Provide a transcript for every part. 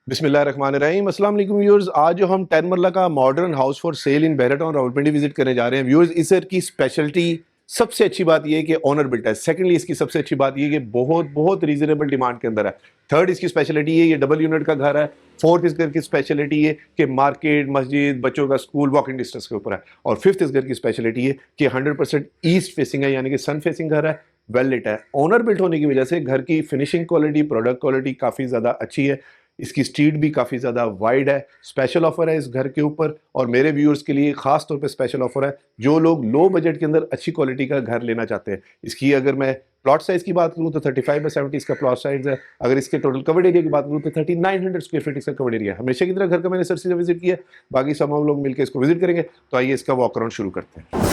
बिस्मिल्लाहिर्रहमानिर्रहीम। अस्सलाम वालेकुम व्यूअर्स। आज जो हम 10 मरला का modern house for sale in Bahria Town Rawalpindi visit करने जा रहे हैं व्यूअर्स, इस घर की स्पेशलिटी सबसे अच्छी बात यह है कि ओनर बिल्ट है। सेकंडली इसकी सबसे अच्छी बात यह है कि बहुत बहुत रीजनेबल डिमांड के अंदर है। थर्ड इसकी स्पेशलिटी है ये डबल यूनिट का घर है। फोर्थ इस घर की स्पेशलिटी है कि मार्केट, मस्जिद, बच्चों का स्कूल वॉकिंग डिस्टेंस के ऊपर है। और फिफ्थ इस घर की स्पेशलिटी है कि 100% ईस्ट फेसिंग है, यानी कि सन फेसिंग घर है, वेल लिट है। ओनर बिल्ट होने की वजह से घर की फिनिशिंग क्वालिटी, प्रोडक्ट क्वालिटी काफ़ी ज़्यादा अच्छी है। इसकी स्ट्रीट भी काफ़ी ज़्यादा वाइड है। स्पेशल ऑफर है इस घर के ऊपर, और मेरे व्यूअर्स के लिए ख़ास तौर पे स्पेशल ऑफर है जो लोग लो बजट के अंदर अच्छी क्वालिटी का घर लेना चाहते हैं। इसकी अगर मैं प्लॉट साइज़ की बात करूँ तो 35/70 इसका प्लॉट साइज़ है। अगर इसके टोटल कवर्ड एरिया की बात करूँ तो 3900 स्क्वायर फीट इसका कवर्ड एरिया है। हमेशा की तरह घर का मैंने सर से विजिट किया, बाकी सब हम लोग मिलकर इसको विजिट करेंगे। तो आइए इसका वॉक अराउंड शुरू करते हैं।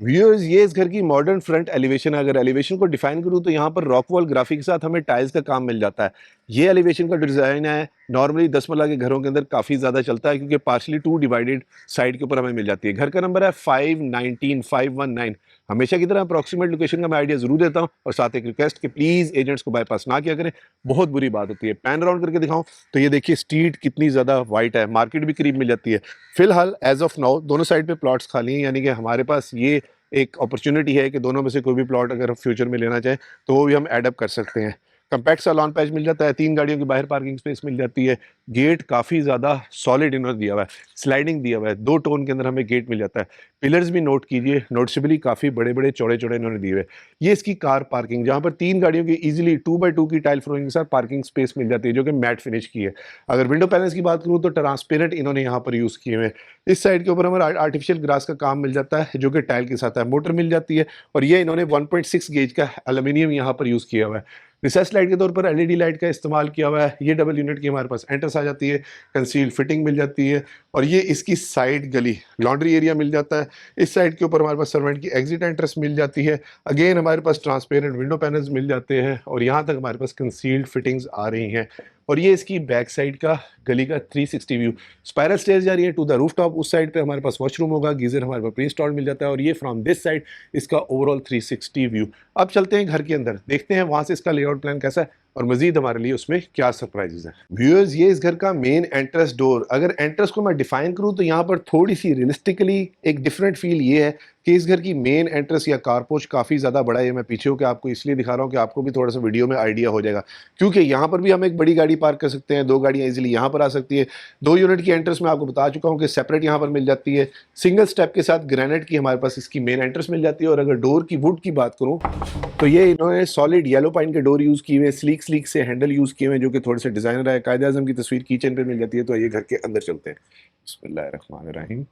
व्यूअर्स, ये इस घर की मॉडर्न फ्रंट एलिवेशन है। अगर एलिवेशन को डिफाइन करूँ तो यहाँ पर रॉक वॉल ग्राफिक के साथ हमें टाइल्स का काम मिल जाता है। ये एलिवेशन का डिज़ाइन है, नॉर्मली 10 मरला के घरों के अंदर काफ़ी ज़्यादा चलता है क्योंकि पार्शली टू डिवाइडेड साइड के ऊपर हमें मिल जाती है। घर का नंबर है 519 हमेशा की तरह अप्रॉक्सीमेट लोकेशन का मैं आइडिया ज़रूर देता हूँ, और साथ एक रिक्वेस्ट कि प्लीज़ एजेंट्स को बाईपास ना किया करें, बहुत बुरी बात होती है। पैन राउंड करके दिखाऊँ तो ये देखिए स्ट्रीट कितनी ज़्यादा वाइट है, मार्केट भी करीब मिल जाती है। फिलहाल एज ऑफ नाउ दोनों साइड पे प्लॉट्स खाली हैं, यानी कि हमारे पास ये एक अपॉर्चुनिटी है कि दोनों में से कोई भी प्लॉट अगर फ्यूचर में लेना चाहें तो वो भी हम एडअप कर सकते हैं। कम्पैक्ट सा लॉन पैच मिल जाता है, 3 गाड़ियों की बाहर पार्किंग स्पेस मिल जाती है। गेट काफ़ी ज़्यादा सॉलिड इन्होंने दिया हुआ है, स्लाइडिंग दिया हुआ है, 2 टोन के अंदर हमें गेट मिल जाता है। पिलर्स भी नोट कीजिए, नोटिसेबली काफ़ी बड़े-बड़े, चौड़े-चौड़े इन्होंने दिए हुए हैं। ये इसकी कार पार्किंग, जहाँ पर 3 गाड़ियों की ईजिली 2x2 की टाइल फ्लोरिंग के साथ पार्किंग स्पेस मिल जाती है जो कि मैट फिनिश की है। अगर विंडो पैनल्स की बात करूँ तो ट्रांसपेरेंट इन्होंने यहाँ पर यूज़ किए हुए हैं। इस साइड के ऊपर हमें आर्टिफिशियल ग्रास का काम मिल जाता है जो कि टाइल के साथ है। मोटर मिल जाती है, और ये इन्होंने 1.6 गेज का एल्यूमिनियम यहाँ पर यूज़ किया हुआ है। रिसेस लाइट के तौर पर एलईडी लाइट का इस्तेमाल किया हुआ है। ये डबल यूनिट की हमारे पास एंट्रेंस आ जाती है, कंसील फिटिंग मिल जाती है, और ये इसकी साइड गली लॉन्ड्री एरिया मिल जाता है। इस साइड के ऊपर हमारे पास सर्वेंट की एग्जिट एंट्रेंस मिल जाती है। अगेन हमारे पास ट्रांसपेरेंट विंडो पैनल्स मिल जाते हैं, और यहाँ तक हमारे पास कंसील्ड फिटिंग्स आ रही हैं। और ये इसकी बैक साइड का गली का 360 व्यू। स्पाइरल स्टेयर्स जा रही है टू द रूफ टॉप। उस साइड पे हमारे पास वॉशरूम होगा, गीजर हमारे पास प्री इंस्टॉल्ड मिल जाता है, और ये फ्रॉम दिस साइड इसका ओवरऑल 360 व्यू। अब चलते हैं घर के अंदर, देखते हैं वहां से इसका लेआउट प्लान कैसा है और मजीद हमारे लिए उसमें क्या सरप्राइजेस हैं। व्यूअर्स, ये इस घर का मेन एंट्रेंस डोर। अगर एंट्रेंस को मैं डिफाइन करूं तो यहाँ पर थोड़ी सी रियलिस्टिकली एक डिफरेंट फील ये है कि इस घर की मेन एंट्रेंस या कारपोच काफ़ी ज़्यादा बड़ा है। मैं पीछे होकर आपको इसलिए दिखा रहा हूँ कि आपको भी थोड़ा सा वीडियो में आइडिया हो जाएगा, क्योंकि यहाँ पर भी हम एक बड़ी गाड़ी पार्क कर सकते हैं, 2 गाड़ियाँ इजीली यहाँ पर आ सकती है। 2 यूनिट की एंट्रेंस में आपको बता चुका हूँ कि सेपरेट यहाँ पर मिल जाती है। सिंगल स्टेप के साथ ग्रेनाइट की हमारे पास इसकी मेन एंट्रेंस मिल जाती है। और अगर डोर की वुड की बात करूँ तो ये इन्होंने सॉलिड येलो पाइन के डोर यूज़ किए हुए, स्लीक स्लीक से हैंडल यूज़ किए हुए जो कि थोड़े से डिज़ाइनर है। कायदे आज़म की तस्वीर किचन पे मिल जाती है। तो ये घर के अंदर चलते हैं। बिस्मिल्लाहिर्रहमानिर्रहीम।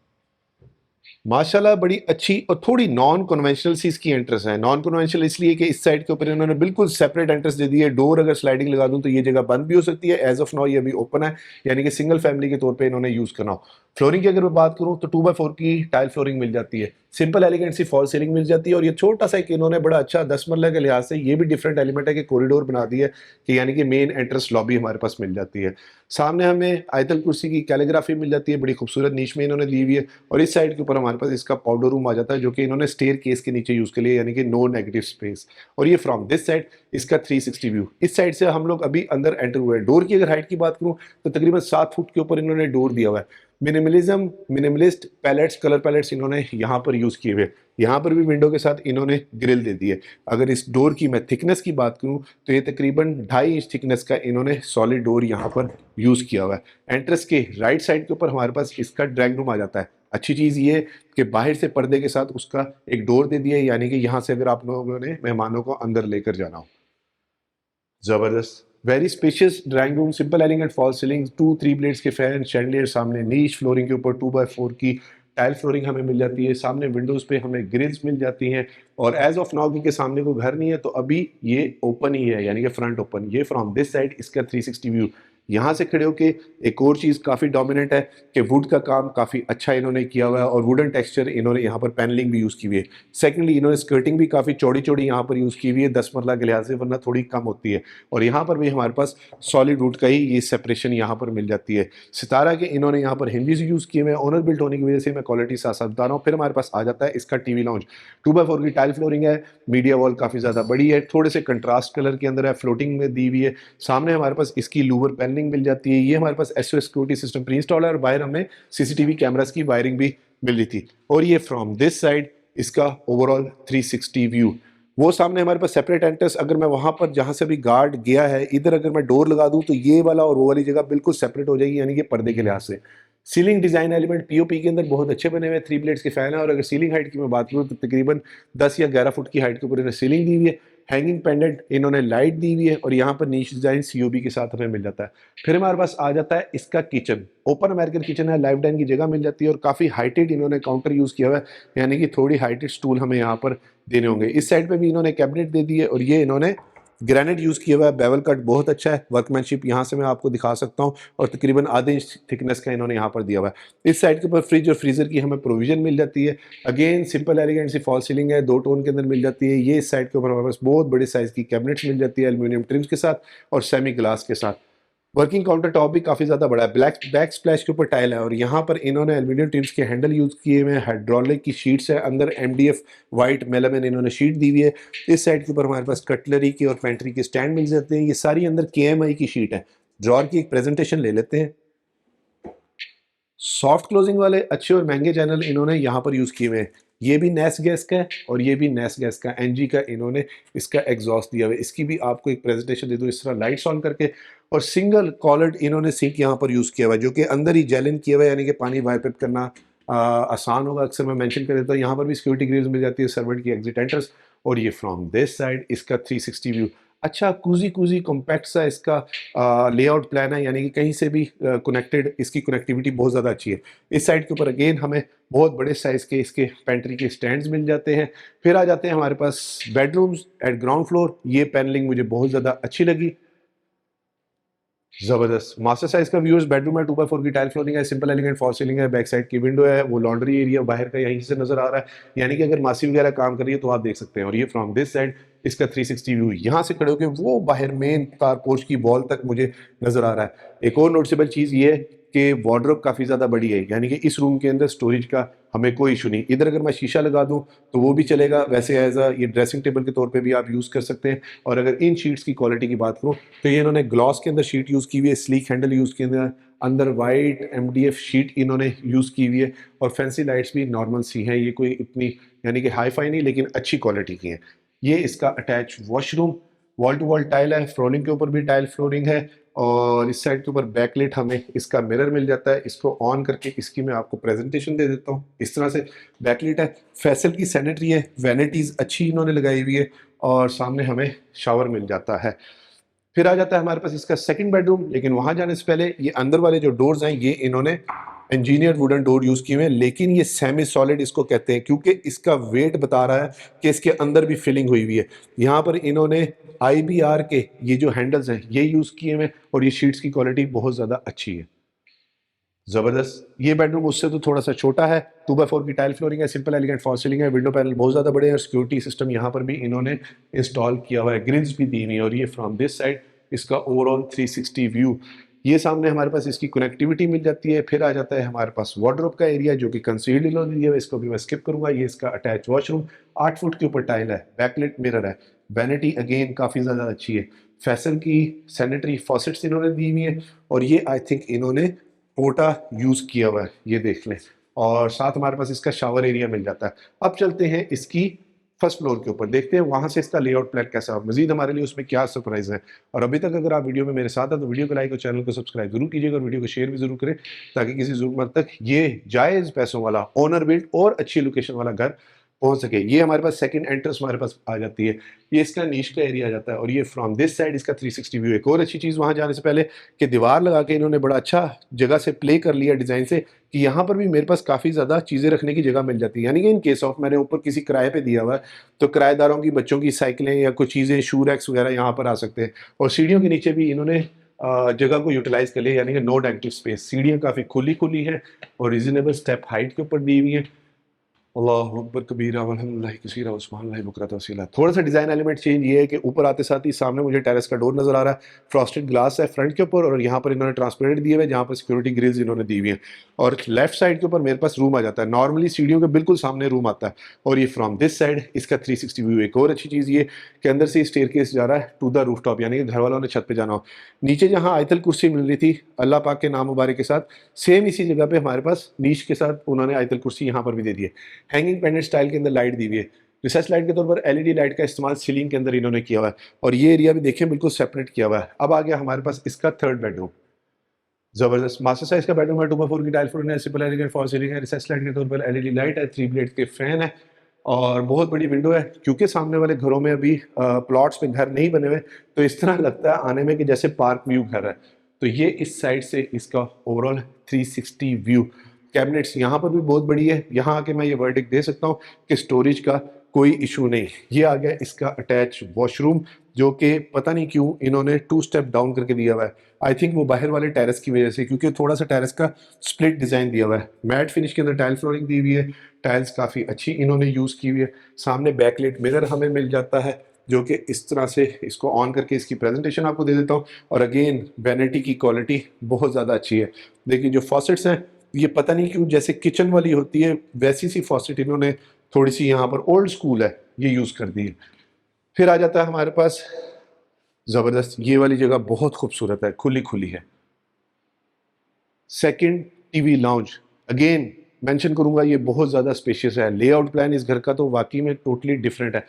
माशाल्लाह बड़ी अच्छी और थोड़ी नॉन कन्वेंशनल सी इसकी एंट्रेंस है। नॉन कन्वेंशनल इसलिए कि इस साइड के ऊपर इन्होंने बिल्कुल सेपरेट एंट्रेंस दे दी है। डोर अगर स्लाइडिंग लगा दूं तो ये जगह बंद भी हो सकती है। एज ऑफ नाउ ये अभी ओपन है, यानी कि सिंगल फैमिली के तौर पे इन्होंने यूज करना हो। फ्लोरिंग की अगर मैं बात करूं तो 2x4 की टाइल फ्लोरिंग मिल जाती है। सिंपल एलिगेंट सी फॉल सीलिंग मिल जाती है, और ये छोटा सा एक इन्होंने बड़ा अच्छा 10 मरला के लिहाज से ये भी डिफरेंट एलिमेंट है कि कॉरिडोर बना दी है कि यानी कि मेन एंट्रेंस लॉबी हमारे पास मिल जाती है। सामने हमें आयतल कुर्सी की कैलीग्राफी मिल जाती है, बड़ी खूबसूरत नीच में इन्होंने दी हुई है। और इस साइड के ऊपर हमारे पास इसका पाउडर रूम आ जाता है जो कि इन्होंने स्टेयर केस के नीचे यूज के लिए, यानी कि नो नेगेटिव स्पेस। और ये फ्रॉम दिस साइड इसका 360 व्यू। इस साइड से हम लोग अभी अंदर एंटर हुए हैं। डोर की अगर हाइट की बात करूं तो तकरीबन 7 फुट के ऊपर इन्होंने डोर दिया हुआ है। Minimalism, minimalist palettes, colour palettes इन्होंने यहाँ पर यूज किए हुए। यहाँ पर भी विंडो के साथ इन्होंने ग्रिल दे दी है। अगर इस डोर की मैं थिकनेस की बात करूं तो ये तकरीबन 2.5 इंच थिकनेस का इन्होंने सॉलिड डोर यहाँ पर यूज किया हुआ है। एंट्रेंस के राइट साइड के ऊपर हमारे पास इसका ड्राइंग रूम आ जाता है। अच्छी चीज़ ये कि बाहर से पर्दे के साथ उसका एक डोर दे दिया है, यानी कि यहाँ से अगर आप लोगों ने मेहमानों को अंदर लेकर जाना हो। जबरदस्त, very spacious drawing room, simple elegant fall ceiling, 2-3 blades के फैन, शैंडलियर सामने, नीच फ्लोरिंग के ऊपर 2x4 की टाइल फ्लोरिंग हमें मिल जाती है। सामने विंडोज पे हमें ग्रिल्स मिल जाती हैं। और एज ऑफ नाउ के सामने कोई घर नहीं है तो अभी ये ओपन ही है, यानी कि फ्रंट ओपन। ये फ्रॉम दिस साइड इसका 360 व्यू। यहाँ से खड़े होके एक और चीज़ काफ़ी डोमिनेंट है कि वुड का काम काफ़ी अच्छा इन्होंने किया हुआ है और वुडन टेक्सचर इन्होंने यहाँ पर पैनलिंग भी यूज़ की हुई है। सेकेंडली इन्होंने स्कर्टिंग भी काफ़ी चौड़ी चौड़ी यहाँ पर यूज़ की हुई है 10 मरला के लिहाज से, वरना थोड़ी कम होती है। और यहाँ पर भी हमारे पास सॉलिड वुड का ही ये सेपरेशन यहाँ पर मिल जाती है। सितारा के इन्होंने यहाँ पर हिंजीज यूज़ किए हुए हैं, ऑनर बिल्ट होने की वजह से मैं क्वालिटी साथ साथ बता रहा हूँ। फिर हमारे पास आ जाता है इसका टीवी लाउंज। 2x4 की टाइल फ्लोरिंग है, मीडिया वॉल काफ़ी ज़्यादा बड़ी है, थोड़े से कंट्रास्ट कलर के अंदर है, फ्लोटिंग में दी हुई है। सामने हमारे पास इसकी लूवर पैनलिंग मिल जाती है। ये हमारे पास SOS security system pre install है और बाहर हमें सीसीटीवी कैमरास की वायरिंग भी मिल रही थी। और ये फ्रॉम दिस साइड इसका ओवरऑल 360 व्यू। वो सामने हमारे पास सेपरेट एंट्रेंस, अगर मैं वहां पर जहां से भी गार्ड गया है इधर अगर मैं डोर लगा दूं तो ये वाला और वो वाली जगह बिल्कुल सेपरेट हो जाएगी, यानी कि पर्दे के लिहाज से। सीलिंग डिजाइन एलिमेंट पीओपी के अंदर बहुत अच्छे बने हुए हैं, 3 प्लेट्स के फैन है। और अगर सीलिंग हाइट की मैं बात करूं तो तकरीबन 10 या 11 फुट की हाइट के ऊपर इन्होंने सीलिंग दी हुई है। हैंगिंग पेंडेंट इन्होंने लाइट दी हुई है और यहाँ पर नीच डिजाइन सीओबी के साथ हमें मिल जाता है। फिर हमारे पास आ जाता है इसका किचन। ओपन अमेरिकन किचन है, लाइफ डाइन की जगह मिल जाती है और काफ़ी हाइटेड इन्होंने काउंटर यूज़ किया हुआ है, यानी कि थोड़ी हाइटेड स्टूल हमें यहाँ पर देने होंगे। इस साइड पे भी इन्होंने कैबिनेट दे दी है और ये इन्होंने ग्रेनाइट यूज़ किया हुआ है। बेवल कट बहुत अच्छा है, वर्कमैनशिप यहाँ से मैं आपको दिखा सकता हूँ और तकरीबन आधे इंच थिकनेस का इन्होंने यहाँ पर दिया हुआ है। इस साइड के ऊपर फ्रिज और फ्रीजर की हमें प्रोविजन मिल जाती है। अगेन सिंपल एलिगेंट सी फॉल सीलिंग है, 2 टोन के अंदर मिल जाती है। ये इस साइड के ऊपर हमारे पास बहुत बड़े साइज़ की कैबिनेट्स मिल जाती है एल्यूमिनियम ट्रिम्स के साथ और सेमी ग्लास के साथ। वर्किंग काउंटर टॉप भी काफ़ी ज़्यादा बड़ा है, ब्लैक बैक स्प्लैश के ऊपर टाइल है और यहाँ पर इन्होंने एल्यूमिनियम टिप्स के हैंडल यूज़ किए हुए हैं। हाइड्रोलिक की शीट्स है, अंदर एमडीएफ वाइट मेलामिन इन्होंने शीट दी हुई है। इस साइड के ऊपर हमारे पास कटलरी की और पेंट्री के स्टैंड मिल जाते हैं। ये सारी अंदर केएमआई की शीट है। ड्रॉर की एक प्रेजेंटेशन ले लेते हैं। सॉफ्ट क्लोजिंग वाले अच्छे और महंगे चैनल इन्होंने यहाँ पर यूज़ किए हुए हैं। ये भी नेस गैस का है और ये भी नेस गैस का एनजी का इन्होंने इसका एग्जॉस्ट दिया हुआ है। इसकी भी आपको एक प्रेजेंटेशन दे दूँ इस तरह लाइट्स ऑन करके। और सिंगल कॉलर्ड इन्होंने सिंक यहाँ पर यूज़ किया हुआ है जो कि अंदर ही जेलिन किया हुआ है, यानी कि पानी वाइप करना आसान होगा। अक्सर मैं मेंशन कर देता हूँ। यहाँ पर भी सिक्योरिटी ग्रिल्स मिल जाती है, सर्वेंट की एग्जिट एंट्रेंस। और ये फ्रॉम दिस साइड इसका 360 व्यू। अच्छा कूजी कूजी कॉम्पैक्ट सा इसका लेआउट प्लान है, यानी कि कहीं से भी कनेक्टेड, इसकी कनेक्टिविटी बहुत ज़्यादा अच्छी है। इस साइड के ऊपर अगेन हमें बहुत बड़े साइज़ के इसके पेंट्री के स्टैंड्स मिल जाते हैं। फिर आ जाते हैं हमारे पास बेडरूम्स एट ग्राउंड फ्लोर। ये पैनलिंग मुझे बहुत ज़्यादा अच्छी लगी, जबरदस्त मास्टर साइज का व्यूअर्स बेडरूम है। 2x4 की टाइल फ्लोरिंग है, सिंपल एलिगेंट फॉल सीलिंग है, बैक साइड की विंडो है, वो लॉन्ड्री एरिया बाहर का यहीं से नजर आ रहा है, यानी कि अगर मासी वगैरह काम कर रही है तो आप देख सकते हैं। और ये फ्रॉम दिस साइड इसका 360 व्यू, यहाँ से खड़े होकर वो बाहर मेन कार पोर्च की वॉल तक मुझे नजर आ रहा है। एक और नोटिसेबल चीज़ ये है कि वार्डरोब काफ़ी ज़्यादा बड़ी है, यानी कि इस रूम के अंदर स्टोरेज का हमें कोई इशू नहीं। इधर अगर मैं शीशा लगा दूं तो वो भी चलेगा, वैसे एज अ ये ड्रेसिंग टेबल के तौर पे भी आप यूज़ कर सकते हैं। और अगर इन शीट्स की क्वालिटी की बात करूं तो ये इन्होंने ग्लॉस के अंदर शीट यूज़ की हुई है, स्लीक हैंडल यूज़ किए हुए हैं, अंदर वाइट एमडीएफ शीट इन्होंने यूज़ की हुई है और फैंसी लाइट्स भी नॉर्मल सी हैं, ये कोई इतनी यानी कि हाई फाई नहीं लेकिन अच्छी क्वालिटी की है। ये इसका attach washroom, wall to wall tile है, फ्लोरिंग के ऊपर भी टाइल फ्लोरिंग है और इस साइड के ऊपर बैकलाइट हमें इसका मिरर मिल जाता है। इसको ऑन करके इसकी मैं आपको प्रेजेंटेशन दे देता हूँ। इस तरह से बैकलाइट है, फैसल की सैनिटरी है, वैनिटीज़ अच्छी इन्होंने लगाई हुई है और सामने हमें शावर मिल जाता है। फिर आ जाता है हमारे पास इसका सेकंड बेडरूम, लेकिन वहां जाने से पहले ये अंदर वाले जो डोर्स हैं ये इन्होंने इंजीनियर वुडन डोर यूज किए हुए हैं, लेकिन ये सेमी सॉलिड इसको कहते हैं क्योंकि इसका वेट बता रहा है कि इसके अंदर भी फिलिंग हुई हुई है। यहाँ पर इन्होंने आईबीआर के ये जो हैंडल्स हैं ये यूज किए हुए हैं और ये शीट्स की क्वालिटी बहुत ज्यादा अच्छी है, जबरदस्त। ये बेडरूम उससे तो थोड़ा सा छोटा है, 2x4 की टाइल फ्लोरिंग है, सिंपल एलिगेंट फॉल सीलिंग है, विंडो पैनल बहुत ज्यादा बड़े हैं, सिक्योरिटी सिस्टम यहाँ पर भी इन्होंने इंस्टॉल किया हुआ है, ग्रिल्स भी दी हुई है। और ये फ्रॉम दिस साइड इसका ओवरऑल 360 व्यू। ये सामने हमारे पास इसकी कनेक्टिविटी मिल जाती है। फिर आ जाता है हमारे पास वार्डरोब का एरिया जो कि कंसील्ड इन्होंने दिया है, इसको भी मैं स्किप करूंगा। ये इसका अटैच वॉशरूम, 8 फुट के ऊपर टाइल है, बैकलाइट मिरर है, वैनिटी अगेन काफ़ी ज़्यादा अच्छी है, फैसल की सैनिटरी फॉसेट्स इन्होंने दी हुई है और ये आई थिंक इन्होंने पोटा यूज़ किया हुआ है, ये देख लें। और साथ हमारे पास इसका शावर एरिया मिल जाता है। अब चलते हैं इसकी फर्स्ट फ्लोर के ऊपर, देखते हैं वहां से इसका लेआउट प्लान कैसा है, मजीद हमारे लिए उसमें क्या सरप्राइज है। और अभी तक अगर आप वीडियो में मेरे साथ हैं तो वीडियो को लाइक और चैनल को सब्सक्राइब जरूर कीजिएगा और वीडियो को शेयर भी जरूर करें ताकि किसी जरूरतमंद तक ये जायज़ पैसों वाला ओनर बिल्ड और अच्छी लोकेशन वाला घर पहुंच सके। ये हमारे पास सेकंड एंट्रेंस हमारे पास आ जाती है, ये इसका नीश का एरिया आ जाता है और ये फ्रॉम दिस साइड इसका 360 व्यू। एक और अच्छी चीज़ वहां जाने से पहले कि दीवार लगा के इन्होंने बड़ा अच्छा जगह से प्ले कर लिया डिज़ाइन से कि यहाँ पर भी मेरे पास काफ़ी ज़्यादा चीज़ें रखने की जगह मिल जाती है, यानी कि इन केस ऑफ मैंने ऊपर किसी किराए पे दिया हुआ है तो किराएदारों की बच्चों की साइकिलें या कुछ चीज़ें शू रैक्स वगैरह यहाँ पर आ सकते हैं। और सीढ़ियों के नीचे भी इन्होंने जगह को यूटिलाइज कर ले, यानी कि नो नेगेटिव स्पेस। सीढ़ियाँ काफ़ी खुली खुली हैं और रीजनेबल स्टेप हाइट के ऊपर दी हुई हैं। अल्लाहु अकबर कबीरा वल्हम्दुलिल्लाह कसीरा व सुब्हानल्लाहि बुकरतन व असीला। थोड़ा सा डिज़ाइन एलिमेंट चेंज ये है कि ऊपर आते साथ ही सामने मुझे टेरेस का डोर नज़र आ रहा है, फ्रॉस्टेड ग्लास है फ्रंट के ऊपर, और यहाँ पर इन्होंने ट्रांसपेरेंट दिए हुए हैं जहाँ पर सिक्योरिटी ग्रिल्स इन्होंने दी हुई हैं। और लेफ्ट साइड के ऊपर मेरे पास रूम आ जाता है, नॉर्मली सीढ़ियों के बिल्कुल सामने रूम आता है। और ये फ्रॉम दिस साइड इसका 360 व्यू। एक और अच्छी चीज़ ये कि अंदर से स्टेयरकेस जा रहा है टू द रूफ टॉप, यानी कि घर वालों ने छत पे जाना हो। नीचे जहाँ आयतल कुर्सी मिल रही थी अल्लाह पाक के नाम मुबारक के साथ, सेम इसी जगह पे हमारे पास नीच के साथ उन्होंने आयतल कुर्सी यहाँ पर भी दे दी है। हैंगिंग पेंडेंट स्टाइल के अंदर लाइट दी हुई है। रिसर्च लाइट के तौर पर एलईडी लाइट का इस्तेमाल सीलिंग के अंदर इन्होंने किया हुआ है, और ये एरिया भी देखें बिल्कुल सेपरेट किया हुआ है। अब आ गया हमारे पास इसका थर्ड बेडरूम। जबरदस्त मास्टर साइज का बेडरूम है, 2x4 की टाइल फ्लोरिंग है, सिंपल एलिगेंट फॉल सीलिंग है, रिसर्च लाइट के तौर पर एलईडी लाइट है, 3 ब्लेड के फैन है, और बहुत बड़ी विंडो है। क्योंकि सामने वाले घरों में अभी प्लॉट्स पे घर नहीं बने हुए, तो इस तरह लगता है आने में कि जैसे पार्क व्यू घर है। तो ये इस साइड से इसका ओवरऑल 360 व्यू। कैबिनेट्स यहाँ पर भी बहुत बड़ी है। यहाँ आके मैं ये वर्डिक्ट दे सकता हूँ कि स्टोरेज का कोई इशू नहीं। ये आ गया इसका अटैच वॉशरूम, जो कि पता नहीं क्यों इन्होंने 2 स्टेप डाउन करके दिया हुआ है। आई थिंक वो बाहर वाले टेरेस की वजह से, क्योंकि थोड़ा सा टेरेस का स्प्लिट डिज़ाइन दिया हुआ है। मैट फिनिश के अंदर टाइल फ्लोरिंग दी हुई है, टाइल्स काफ़ी अच्छी इन्होंने यूज़ की हुई है। सामने बैकलाइट मिरर हमें मिल जाता है, जो कि इस तरह से इसको ऑन करके इसकी प्रेजेंटेशन आपको दे देता हूँ। और अगेन वैनिटी की क्वालिटी बहुत ज़्यादा अच्छी है। देखिए जो फॉसेट्स हैं, ये पता नहीं क्यों जैसे किचन वाली होती है वैसी सी फॉसेट इन्होंने थोड़ी सी यहाँ पर ओल्ड स्कूल है ये यूज़ कर दी है। फिर आ जाता है हमारे पास ज़बरदस्त, ये वाली जगह बहुत खूबसूरत है, खुली खुली है। Second TV lounge, again mention करूंगा ये बहुत ज़्यादा स्पेशियस है। लेआउट प्लान इस घर का तो वाकई में टोटली डिफरेंट है।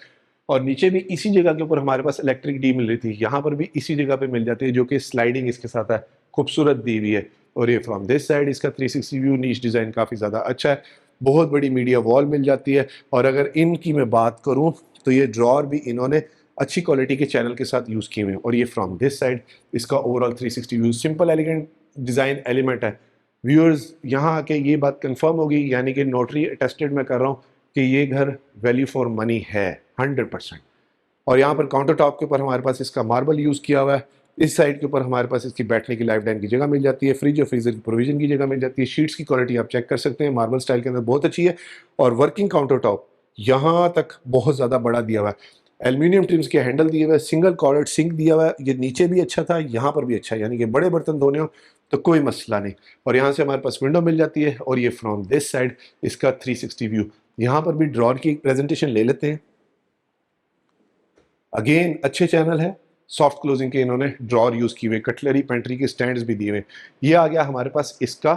और नीचे भी इसी जगह के ऊपर हमारे पास इलेक्ट्रिक डी मिल रही थी, यहाँ पर भी इसी जगह पे मिल जाती है, जो कि स्लाइडिंग इसके साथ है, खूबसूरत दी हुई है। और ये फ्रॉम दिस साइड इसका 360 व्यू, नीच डिज़ाइन काफ़ी ज़्यादा अच्छा है। बहुत बड़ी मीडिया वॉल मिल जाती है। और अगर इनकी मैं बात करूँ तो ये ड्रॉर भी इन्होंने अच्छी क्वालिटी के चैनल के साथ यूज़ किए हुए हैं। और ये फ्रॉम दिस साइड इसका overall 360 view, simple elegant design element है। व्यूअर्स यहाँ आके ये बात कंफर्म होगी, यानी कि नोटरी अटेस्टेड मैं कर रहा हूँ कि ये घर वैल्यू फॉर मनी है 100%। और यहाँ पर काउंटर टॉप के ऊपर हमारे पास इसका मार्बल यूज़ किया हुआ है। इस साइड के ऊपर हमारे पास इसकी बैठने की लाइफ टाइम की जगह मिल जाती है, फ्रिज और फ्रीजर की प्रोविजन की जगह मिल जाती है। शीट्स की क्वालिटी आप चेक कर सकते हैं, मार्बल स्टाइल के अंदर बहुत अच्छी है। और वर्किंग काउंटर टॉप यहाँ तक बहुत ज़्यादा बड़ा दिया हुआ है, एल्यूमिनियम ट्रिम्स के हैंडल दिए हुए हैं, सिंगल कॉर्डर सिंक दिया हुआ है। ये नीचे भी अच्छा था, यहाँ पर भी अच्छा है, यानी कि बड़े बर्तन धोने हो तो कोई मसला नहीं। और यहाँ से हमारे पास विंडो मिल जाती है। और ये फ्रॉम दिस साइड इसका 360 व्यू। यहाँ पर भी ड्रॉर की प्रेजेंटेशन ले लेते हैं। अगेन अच्छे चैनल है, सॉफ्ट क्लोजिंग के इन्होंने ड्रॉर यूज़ किए हुए, कटलरी पेंट्री के स्टैंड्स भी दिए हुए। ये आ गया हमारे पास इसका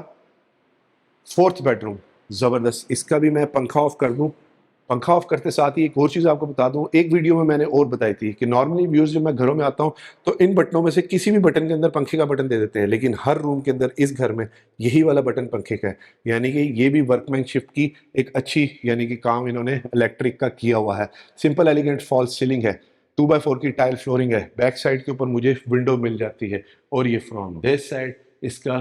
फोर्थ बेडरूम। ज़बरदस्त, इसका भी मैं पंखा ऑफ कर दूं। पंखा ऑफ करते साथ ही एक और चीज़ आपको बता दूं, एक वीडियो में मैंने और बताई थी कि नॉर्मली व्यूअर्स जब मैं घरों में आता हूं तो इन बटनों में से किसी भी बटन के अंदर पंखे का बटन दे देते हैं, लेकिन हर रूम के अंदर इस घर में यही वाला बटन पंखे का है। यानी कि ये भी वर्कमैनशिप की एक अच्छी, यानी कि काम इन्होंने इलेक्ट्रिक का किया हुआ है। सिंपल एलिगेंट फॉल सीलिंग है, 2x4 की टाइल फ्लोरिंग है, बैक साइड के ऊपर मुझे विंडो मिल जाती है। और ये फ्रॉम दिस साइड इसका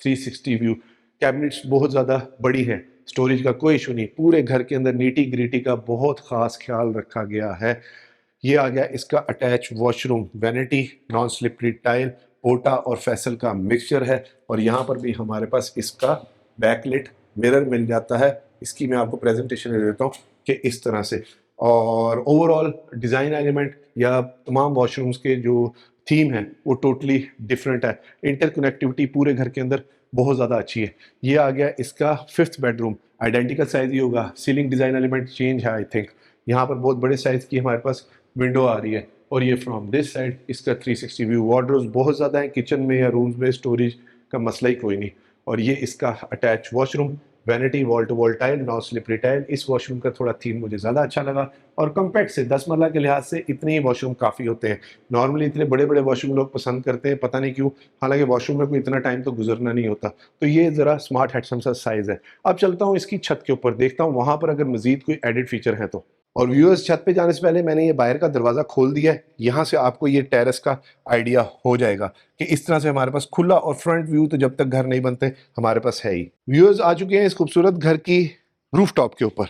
360 व्यू। कैबिनेट्स बहुत ज़्यादा बड़ी है, स्टोरेज का कोई इशू नहीं। पूरे घर के अंदर नीटी ग्रीटी का बहुत ख़ास ख्याल रखा गया है। ये आ गया इसका attach washroom, vanity, non slippery tile, पोटा और फैसल का मिक्सचर है। और यहाँ पर भी हमारे पास इसका बैकलिट मिरर मिल जाता है। इसकी मैं आपको प्रेजेंटेशन दे देता हूँ कि इस तरह से। और ओवरऑल डिज़ाइन एलिमेंट या तमाम वॉशरूम्स के जो थीम है वो टोटली डिफरेंट है। इंटरकनेक्टिविटी पूरे घर के अंदर बहुत ज़्यादा अच्छी है। ये आ गया इसका फिफ्थ बेडरूम, आइडेंटिकल साइज ही होगा, सीलिंग डिज़ाइन एलिमेंट चेंज है आई थिंक। यहाँ पर बहुत बड़े साइज़ की हमारे पास विंडो आ रही है। और ये फ्रॉम दिस साइड इसका 360 व्यू। वार्डरोब्स बहुत ज़्यादा है किचन में या रूम्स में, स्टोरेज का मसला ही कोई नहीं। और ये इसका attach washroom, vanity, wall to wall tile, non slippery tile. इस वॉशरूम का थोड़ा थीम मुझे ज़्यादा अच्छा लगा। और कम्पैक्ट से 10 मरला के लिहाज से इतने ही वॉशरूम काफ़ी होते हैं। नॉर्मली इतने बड़े बड़े वॉशरूम लोग पसंद करते हैं, पता नहीं क्यों, हालांकि वॉशरूम में कोई इतना टाइम तो गुजरना नहीं होता। तो ये ज़रा स्मार्ट हैंडसम सा साइज़ है। अब चलता हूँ इसकी छत के ऊपर, देखता हूँ वहाँ पर अगर मजीद कोई एडिड फीचर है तो। और व्यूअर्स, छत पे जाने से पहले मैंने ये बाहर का दरवाज़ा खोल दिया है। यहाँ से आपको ये टेरेस का आइडिया हो जाएगा कि इस तरह से हमारे पास खुला और फ्रंट व्यू तो जब तक घर नहीं बनते हमारे पास है ही। व्यूअर्स, आ चुके हैं इस खूबसूरत घर की रूफ टॉप के ऊपर।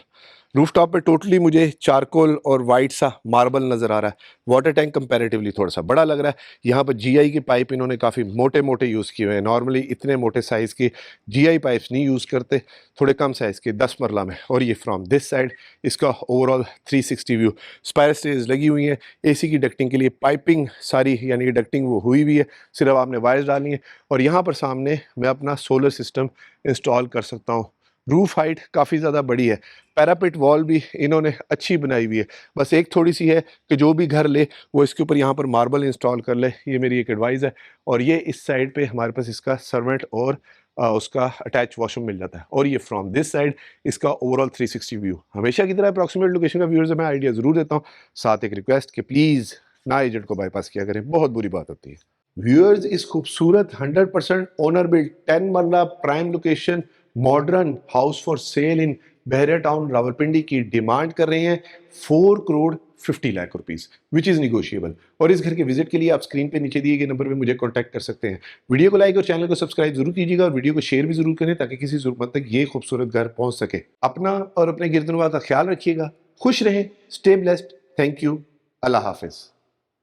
रूफटॉप पे टोटली मुझे चारकोल और वाइट सा मार्बल नज़र आ रहा है। वाटर टैंक कंपैरेटिवली थोड़ा सा बड़ा लग रहा है। यहाँ पर जीआई की पाइप इन्होंने काफ़ी मोटे मोटे यूज़ किए हुए हैं। नॉर्मली इतने मोटे साइज़ की जीआई पाइप्स नहीं यूज़ करते, थोड़े कम साइज़ के 10 मरला में। और ये फ्रॉम दिस साइड इसका ओवरऑल 360 व्यू। स्पायर स्टेज लगी हुई हैं। एसी की डक्टिंग के लिए पाइपिंग सारी यानी कि डक्टिंग वो हुई हुई है, सिर्फ आपने वायर्स डालनी है। और यहाँ पर सामने मैं अपना सोलर सिस्टम इंस्टॉल कर सकता हूँ। रूफ हाइट काफ़ी ज़्यादा बड़ी है। पैरापेट वॉल भी इन्होंने अच्छी बनाई हुई है। बस एक थोड़ी सी है कि जो भी घर ले वो इसके ऊपर यहाँ पर मार्बल इंस्टॉल कर ले, ये मेरी एक एडवाइस है। और ये इस साइड पे हमारे पास इसका सर्वेंट और उसका अटैच वॉशरूम मिल जाता है। और ये फ्रॉम दिस साइड इसका ओवरऑल 360 व्यू। हमेशा की तरह अप्रॉक्सीमेट लोकेशन का व्यूअर्स मैं आइडिया ज़रूर देता हूँ, साथ एक रिक्वेस्ट कि प्लीज़ ना एजेंट को बाईपास किया करें, बहुत बुरी बात होती है। व्यूअर्स, इस खूबसूरत 100% ओनर बिल्ड 10 मरला prime location modern house for sale in Bahria town Rawalpindi की डिमांड कर रहे हैं 4 crore 50 lakh rupees, which is negotiable. और इस घर के विजिट के लिए आप स्क्रीन पे नीचे दिए गए नंबर पे मुझे कॉन्टैक्ट कर सकते हैं। वीडियो को लाइक और चैनल को सब्सक्राइब जरूर कीजिएगा और वीडियो को शेयर भी जरूर करें ताकि किसी जरूरत तक ये खूबसूरत घर पहुंच सके। अपना और अपने गिरदनवा का ख्याल रखिएगा। खुश रहें, stay blessed. Thank you. Allah Hafiz.